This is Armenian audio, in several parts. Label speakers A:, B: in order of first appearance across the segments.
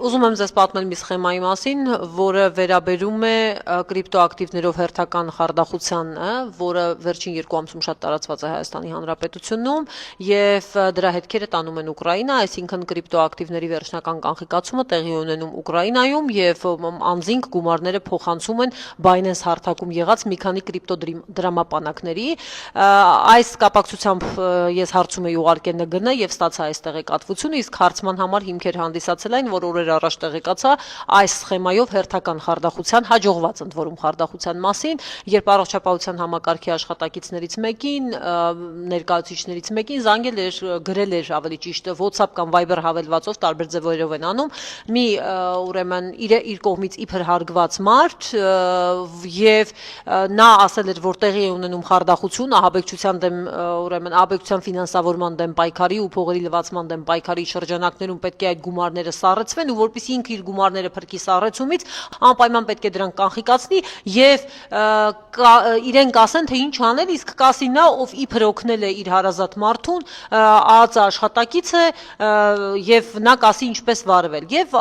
A: Ուզում եմ ձեզ պատմել մի սխեմայի մասին, որը վերաբերում է կրիպտոակտիվներով հերթական խարդախությանը, որը վերջին 2 ամսում շատ տարածված է Հայաստանի Հանրապետությունում եւ դրա հետքերը տանում են Ուկրաինա, այսինքն կրիպտոակտիվների վերջնական կանխիկացումը տեղի ունենում Ուկրաինայում եւ անձինք գումարները փոխանցում են Binance հարթակում եղած մի քանի կրիպտոդրամապանակների։ Այս կապակցությամբ ես հարցում եի ուղարկել ՆԳՆ եւ ստացա այս տեղեկատվությունը, իսկ հարցման համար հիմքեր հանդիսացել այն, որ օրեր առաջ տեղեկացա այս սխեմայով հերթական խարդախության, հաջողված ընդ որում խարդախության մասին, երբ առողջապահության համակարգի աշխատակիցներից մեկին, ներկայացուցիչներից մեկին զանգել էր, գրել էր ավելի ճիշտ WhatsApp կամ Viber հավելվածով տարբեր ձևերով են անում, մի ուրեմն իր կողմից իբր հարգված մարդ եւ նա ասել էր, որ տեղի է ունենում խարդախություն, ահաբեկչության դեմ ուրեմն ահաբեկչության ֆինանսավորման դեմ պայքարի ու փողերի լվացման դեմ պայքարի շրջանակներում պետք է այդ գումարները սառեցվեն ու որպեսզի ինքը իր գումարները փրկի սառեցումից անպայման պետք է դրանք կանխիկացնի եւ իրենք ասեն թե ինչ անել, իսկ կասի նա, ով իբր օգնել է իր հարազատ մարդուն, ԱԱԾ աշխատակից է եւ նա կասի ինչպես վարվել եւ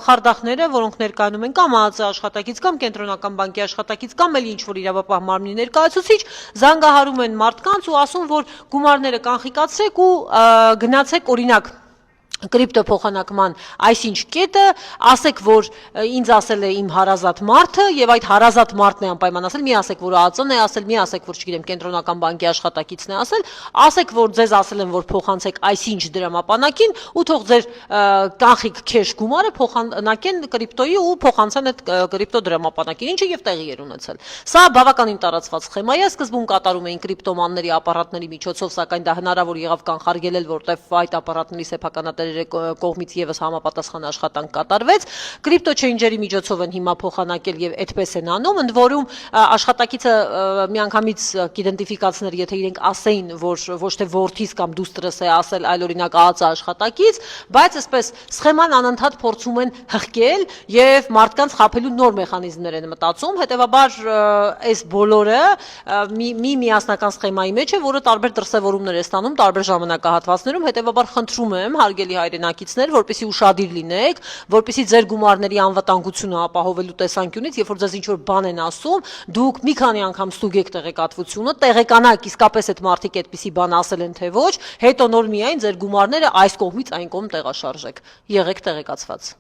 A: խարդախները, որոնք ներկայանում են կամ ԱԱԾ աշխատակից կամ կենտրոնական բանկի աշխատակից կամ էլ ինչ որ իրավապահ մարմնի ներկայացուցիչ, զանգահարում են մարդկանց ու ասում, որ գումարները կանխիկացրեք ու գնացեք օրինակ կրիպտո փոխանակման այսինչ կետը, ասեք, որ ինձ ասել է իմ հարազատ մարդը եւ այդ հարազատ մարդն է անպայման ասել, մի ասեք, որ ԱԱԾ-ն է ասել, մի ասեք, որ չգիտեմ, կենտրոնական բանկի աշխատակիցն է ասել, ասեք, որ ձեզ ասել են, որ փոխանցեք այսինչ դրամապանակին ու թող ձեր կանխիկ քեշ գումարը փոխանակեն կրիպտոյի ու փոխանցեն այդ կրիպտո դրամապանակին, ինչը եւ տեղի էր ունեցել։ Սա բավականին տարածված սխեմա է, սկզբում կատարում էին կրիպտոմանների ապարատների միջոցով, սակայն դա հնարավոր եղավ կանխարգելել, որտեղ այդ ապարատների սեփականատեր կողմից եւս համապատասխան աշխատանք կատարվեց, կրիպտո չեյնջերի միջոցով են հիմա փոխանակել եւ այդպես են անում, ընդ որում աշխատակիցը միանգամից կիդենտիֆիկացներ, եթե իրենք ասեին, որ ոչ թե որդիս կամ դուստրս է ասել, այլ օրինակ ԱԱԾ աշխատակից, բայց այսպես սխեման անընդհատ փորձում են հղկել եւ մարդկանց խաբելու նոր մեխանիզմներ են մտածում, հետեւաբար այս բոլորը մի միասնական սխեմայի մեջ է, որը տարբեր դրսևորումներ է ստանում տարբեր ժամանակահատվածներում, հետեւաբար խնդրում եմ հարգելի հայրենակիցներ, որպեսզի ուշադիր լինեք, որպեսզի ձեր գումարների անվտանգությունը ապահովելու տեսանկյունից, երբ որ ձեզ ինչ-որ բան են ասում, դուք մի քանի անգամ ստուգեք տեղեկատվությունը, տեղեկանաք իսկապես այդ մարդիկ այդպիսի բան ասել են թե ոչ, հետո նոր միայն ձեր գումարները այս կողմից այն կողմ տեղաշարժեք։ Եղեք տեղեկացված։